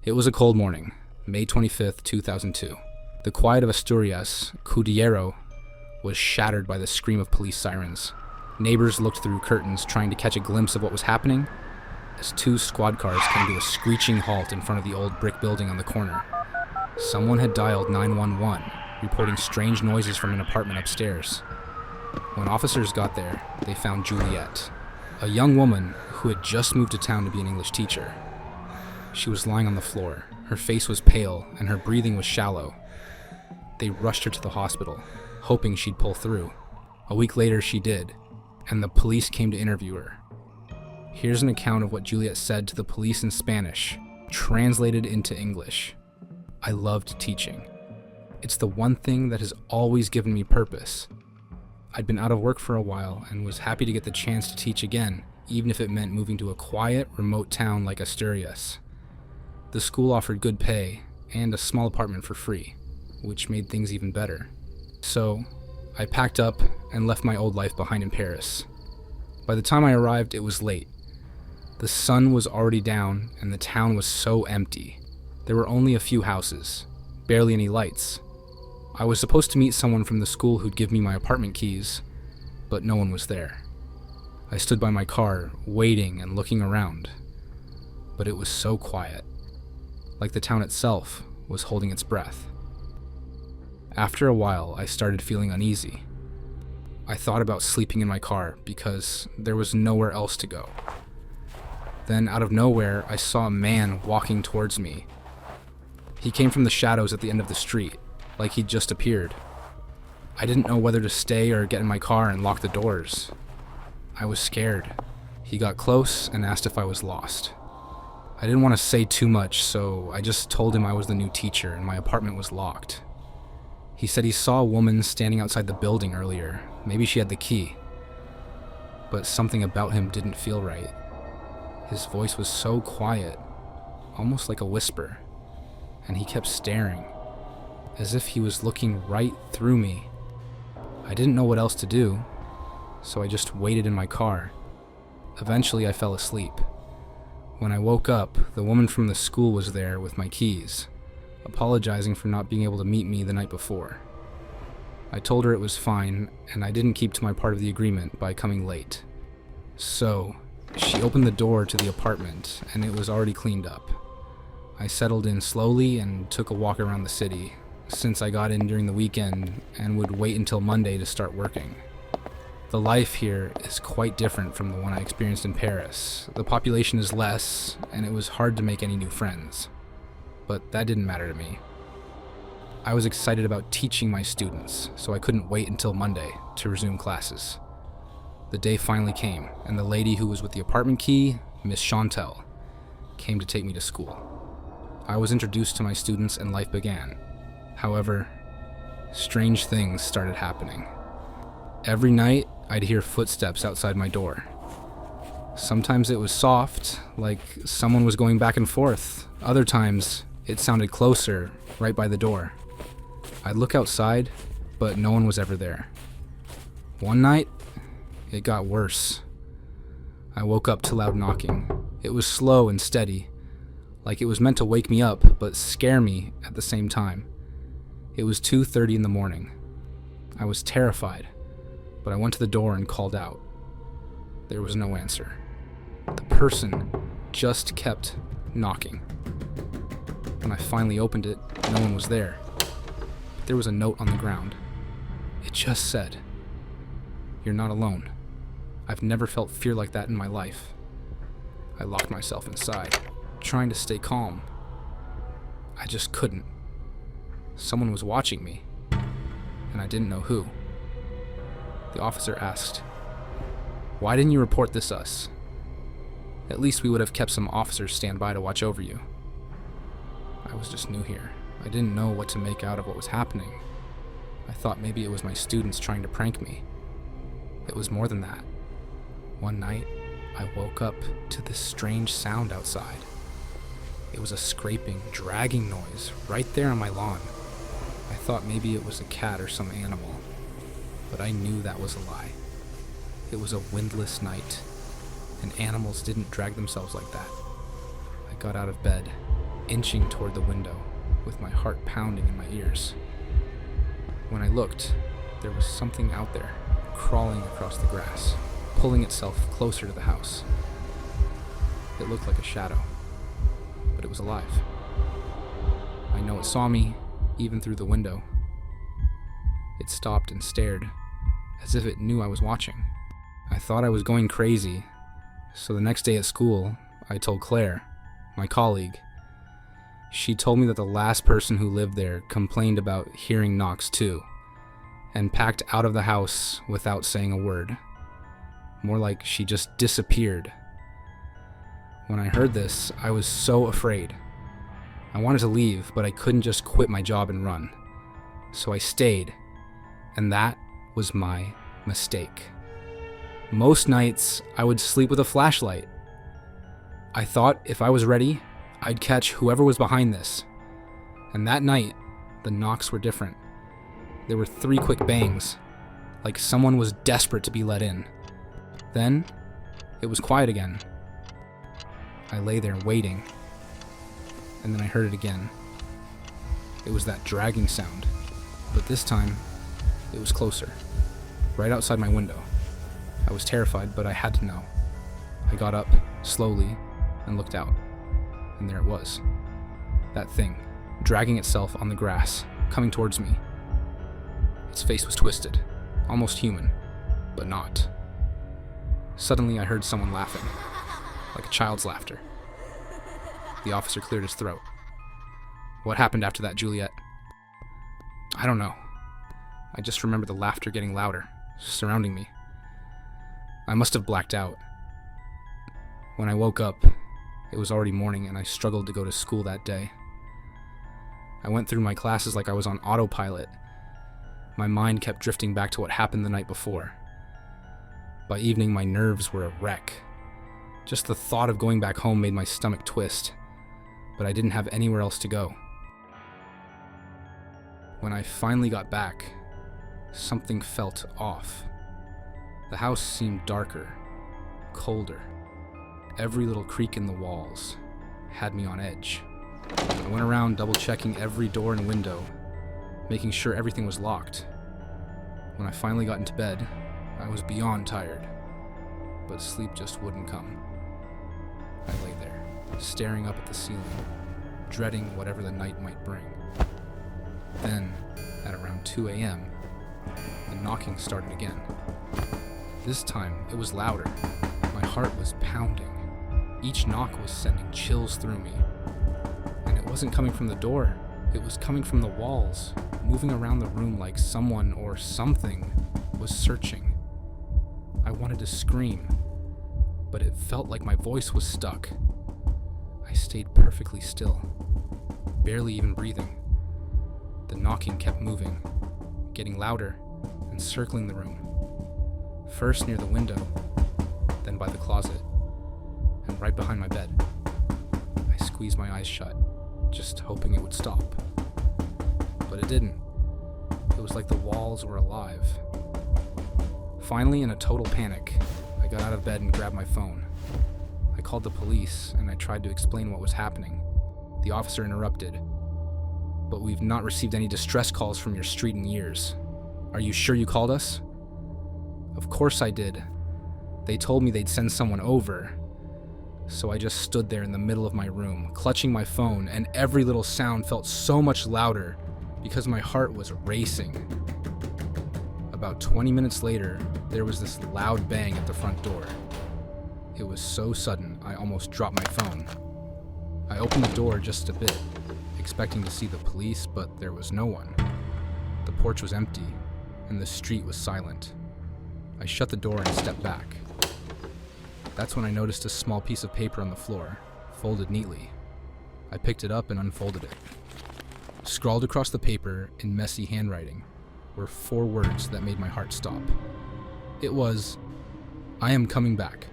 It was a cold morning, May 25th, 2002. The quiet of Asturias, Cudillero, was shattered by the scream of police sirens. Neighbors looked through curtains trying to catch a glimpse of what was happening as two squad cars came to a screeching halt in front of the old brick building on the corner. Someone had dialed 911, reporting strange noises from an apartment upstairs. When officers got there, they found Juliet, a young woman who had just moved to town to be an English teacher. She was lying on the floor. Her face was pale and her breathing was shallow. They rushed her to the hospital, hoping she'd pull through. A week later, she did, and the police came to interview her. Here's an account of what Juliet said to the police in Spanish, translated into English. I loved teaching. It's the one thing that has always given me purpose. I'd been out of work for a while and was happy to get the chance to teach again, even if it meant moving to a quiet, remote town like Asturias. The school offered good pay and a small apartment for free, which made things even better. So, I packed up and left my old life behind in Paris. By the time I arrived, it was late. The sun was already down and the town was so empty. There were only a few houses, barely any lights. I was supposed to meet someone from the school who'd give me my apartment keys, but no one was there. I stood by my car, waiting and looking around. But it was so quiet, like the town itself was holding its breath. After a while, I started feeling uneasy. I thought about sleeping in my car because there was nowhere else to go. Then, out of nowhere, I saw a man walking towards me. He came from the shadows at the end of the street, like he'd just appeared. I didn't know whether to stay or get in my car and lock the doors. I was scared. He got close and asked if I was lost. I didn't want to say too much, so I just told him I was the new teacher and my apartment was locked. He said he saw a woman standing outside the building earlier. Maybe she had the key. But something about him didn't feel right. His voice was so quiet, almost like a whisper, and he kept staring, as if he was looking right through me. I didn't know what else to do, so I just waited in my car. Eventually, I fell asleep. When I woke up, the woman from the school was there with my keys, apologizing for not being able to meet me the night before. I told her it was fine, and I didn't keep to my part of the agreement by coming late. So, she opened the door to the apartment, and it was already cleaned up. I settled in slowly and took a walk around the city, since I got in during the weekend and would wait until Monday to start working. The life here is quite different from the one I experienced in Paris. The population is less, and it was hard to make any new friends. But that didn't matter to me. I was excited about teaching my students, so I couldn't wait until Monday to resume classes. The day finally came, and the lady who was with the apartment key, Miss Chantel, came to take me to school. I was introduced to my students and life began. However, strange things started happening. Every night, I'd hear footsteps outside my door. Sometimes it was soft, like someone was going back and forth. Other times, it sounded closer, right by the door. I'd look outside, but no one was ever there. One night, it got worse. I woke up to loud knocking. It was slow and steady, like it was meant to wake me up, but scare me at the same time. It was 2:30 in the morning. I was terrified, but I went to the door and called out. There was no answer. The person just kept knocking. When I finally opened it, no one was there. But there was a note on the ground. It just said, "You're not alone. I've never felt fear like that in my life." I locked myself inside, trying to stay calm. I just couldn't. Someone was watching me, and I didn't know who. The officer asked, "Why didn't you report this us? At least we would have kept some officers stand by to watch over you." I was just new here. I didn't know what to make out of what was happening. I thought maybe it was my students trying to prank me. It was more than that. One night, I woke up to this strange sound outside. It was a scraping, dragging noise right there on my lawn. I thought maybe it was a cat or some animal, but I knew that was a lie. It was a windless night, and animals didn't drag themselves like that. I got out of bed, inching toward the window, with my heart pounding in my ears. When I looked, there was something out there, crawling across the grass, pulling itself closer to the house. It looked like a shadow, but it was alive. I know it saw me, even through the window. It stopped and stared, as if it knew I was watching. I thought I was going crazy, so the next day at school, I told Claire, my colleague. She told me that the last person who lived there complained about hearing knocks too, and packed out of the house without saying a word. More like she just disappeared. When I heard this, I was so afraid. I wanted to leave, but I couldn't just quit my job and run. So I stayed, and that was my mistake. Most nights, I would sleep with a flashlight. I thought if I was ready, I'd catch whoever was behind this. And that night, the knocks were different. There were 3 quick bangs, like someone was desperate to be let in. Then, it was quiet again. I lay there waiting, and then I heard it again. It was that dragging sound, but this time, it was closer, right outside my window. I was terrified, but I had to know. I got up, slowly, and looked out. And there it was. That thing, dragging itself on the grass, coming towards me. Its face was twisted, almost human, but not. Suddenly I heard someone laughing, like a child's laughter. The officer cleared his throat. What happened after that, Juliet? I don't know. I just remember the laughter getting louder, surrounding me. I must have blacked out. When I woke up, it was already morning and I struggled to go to school that day. I went through my classes like I was on autopilot. My mind kept drifting back to what happened the night before. By evening, my nerves were a wreck. Just the thought of going back home made my stomach twist, but I didn't have anywhere else to go. When I finally got back, something felt off. The house seemed darker, colder. Every little creak in the walls had me on edge. I went around double-checking every door and window, making sure everything was locked. When I finally got into bed, I was beyond tired, but sleep just wouldn't come. I lay there, staring up at the ceiling, dreading whatever the night might bring. Then, at around 2 a.m., the knocking started again. This time, it was louder. My heart was pounding. Each knock was sending chills through me. And it wasn't coming from the door. It was coming from the walls, moving around the room like someone or something was searching. I wanted to scream, but it felt like my voice was stuck. I stayed perfectly still, barely even breathing. The knocking kept moving, getting louder and circling the room. First near the window, then by the closet, and right behind my bed. I squeezed my eyes shut, just hoping it would stop. But it didn't. It was like the walls were alive. Finally, in a total panic, I got out of bed and grabbed my phone. I called the police and I tried to explain what was happening. The officer interrupted. But we've not received any distress calls from your street in years. Are you sure you called us? Of course I did. They told me they'd send someone over. So I just stood there in the middle of my room, clutching my phone, and every little sound felt so much louder because my heart was racing. About 20 minutes later, there was this loud bang at the front door. It was so sudden, I almost dropped my phone. I opened the door just a bit, expecting to see the police, but there was no one. The porch was empty, and the street was silent. I shut the door and stepped back. That's when I noticed a small piece of paper on the floor, folded neatly. I picked it up and unfolded it. Scrawled across the paper in messy handwriting were 4 words that made my heart stop. It was, "I am coming back."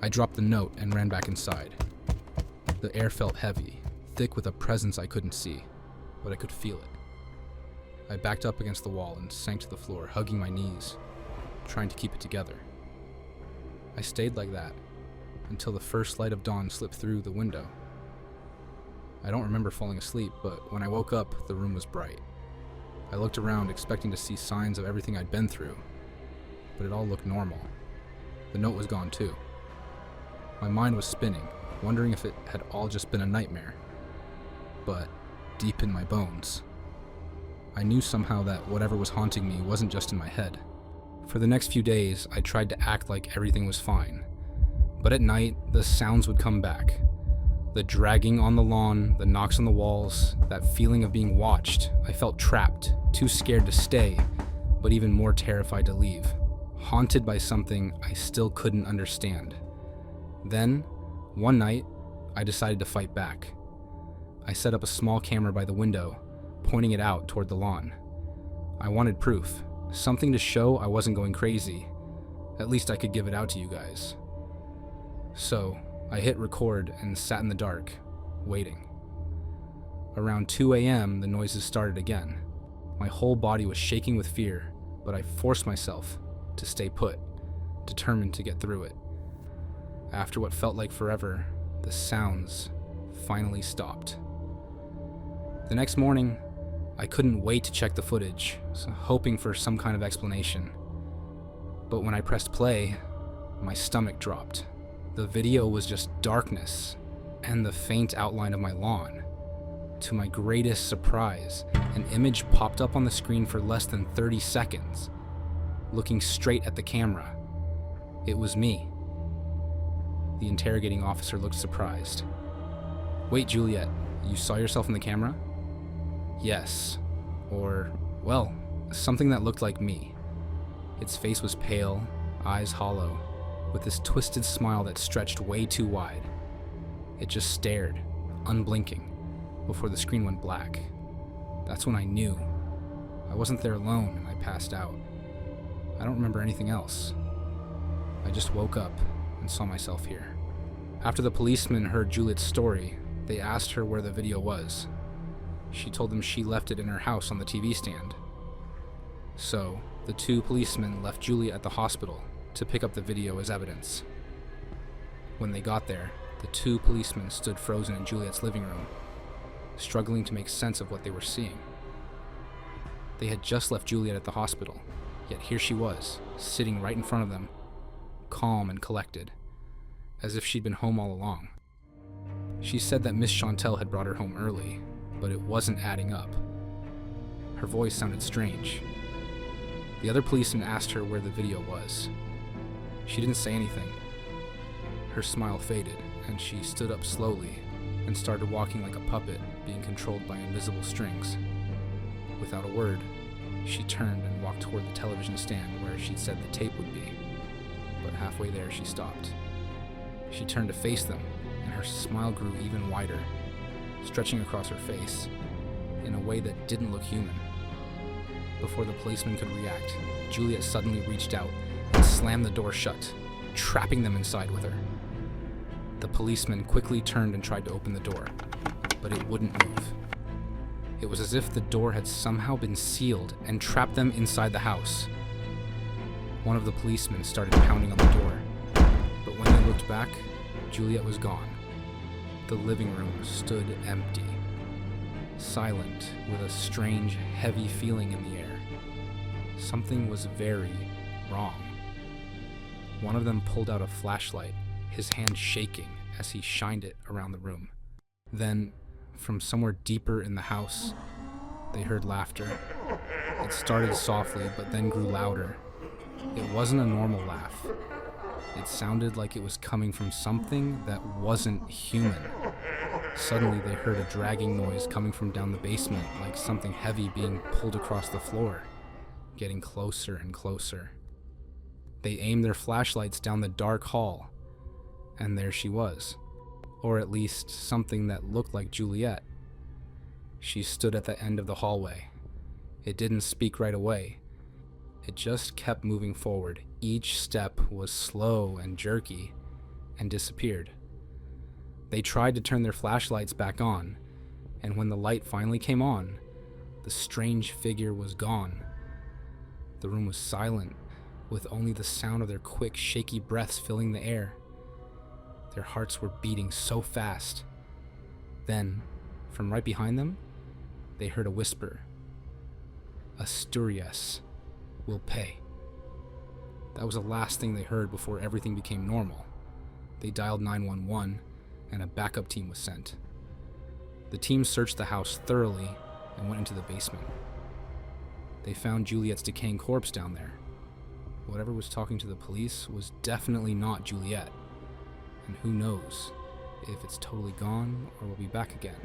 I dropped the note and ran back inside. The air felt heavy, thick with a presence I couldn't see, but I could feel it. I backed up against the wall and sank to the floor, hugging my knees, trying to keep it together. I stayed like that until the first light of dawn slipped through the window. I don't remember falling asleep, but when I woke up, the room was bright. I looked around expecting to see signs of everything I'd been through, but it all looked normal. The note was gone too. My mind was spinning, wondering if it had all just been a nightmare. But deep in my bones, I knew somehow that whatever was haunting me wasn't just in my head. For the next few days, I tried to act like everything was fine. But at night, the sounds would come back. The dragging on the lawn, the knocks on the walls, that feeling of being watched. I felt trapped, too scared to stay, but even more terrified to leave. Haunted by something I still couldn't understand. Then, one night, I decided to fight back. I set up a small camera by the window, pointing it out toward the lawn. I wanted proof, something to show I wasn't going crazy. At least I could give it out to you guys. So, I hit record and sat in the dark, waiting. Around 2 a.m., the noises started again. My whole body was shaking with fear, but I forced myself to stay put, determined to get through it. After what felt like forever, the sounds finally stopped. The next morning, I couldn't wait to check the footage, hoping for some kind of explanation. But when I pressed play, my stomach dropped. The video was just darkness and the faint outline of my lawn. To my greatest surprise, an image popped up on the screen for less than 30 seconds, looking straight at the camera. It was me. The interrogating officer looked surprised. "Wait, Juliet, you saw yourself in the camera?" "Yes. Or, well, something that looked like me." Its face was pale, eyes hollow, with this twisted smile that stretched way too wide. It just stared, unblinking, before the screen went black. That's when I knew. I wasn't there alone and I passed out. I don't remember anything else. I just woke up and saw myself here. After the policeman heard Juliet's story, they asked her where the video was. She told them she left it in her house on the TV stand. So, the two policemen left Juliet at the hospital to pick up the video as evidence. When they got there, the two policemen stood frozen in Juliet's living room, struggling to make sense of what they were seeing. They had just left Juliet at the hospital, yet here she was, sitting right in front of them, calm and collected, as if she'd been home all along. She said that Miss Chantel had brought her home early, but it wasn't adding up. Her voice sounded strange. The other policeman asked her where the video was. She didn't say anything. Her smile faded, and she stood up slowly and started walking like a puppet being controlled by invisible strings. Without a word, she turned and walked toward the television stand where she'd said the tape would be, but halfway there she stopped. She turned to face them, and her smile grew even wider, stretching across her face in a way that didn't look human. Before the policeman could react, Juliet suddenly reached out and slammed the door shut, trapping them inside with her. The policeman quickly turned and tried to open the door, but it wouldn't move. It was as if the door had somehow been sealed and trapped them inside the house. One of the policemen started pounding on the door, but when they looked back, Juliet was gone. The living room stood empty, silent, with a strange, heavy feeling in the air. Something was very wrong. One of them pulled out a flashlight, his hand shaking as he shined it around the room. Then, from somewhere deeper in the house, they heard laughter. It started softly, but then grew louder. It wasn't a normal laugh. It sounded like it was coming from something that wasn't human. Suddenly, they heard a dragging noise coming from down the basement, like something heavy being pulled across the floor, getting closer and closer. They aimed their flashlights down the dark hall, and there she was, or at least something that looked like Juliet. She stood at the end of the hallway. It didn't speak right away. It just kept moving forward. Each step was slow and jerky, and disappeared. They tried to turn their flashlights back on, and when the light finally came on, the strange figure was gone. The room was silent, with only the sound of their quick, shaky breaths filling the air. Their hearts were beating so fast. Then, From right behind them, they heard a whisper. Asturias will pay. That was the last thing they heard before everything became normal. They dialed 911 and a backup team was sent. The team searched the house thoroughly and went into the basement. They found Juliet's decaying corpse down there. Whatever was talking to the police was definitely not Juliet. And who knows if it's totally gone or will be back again.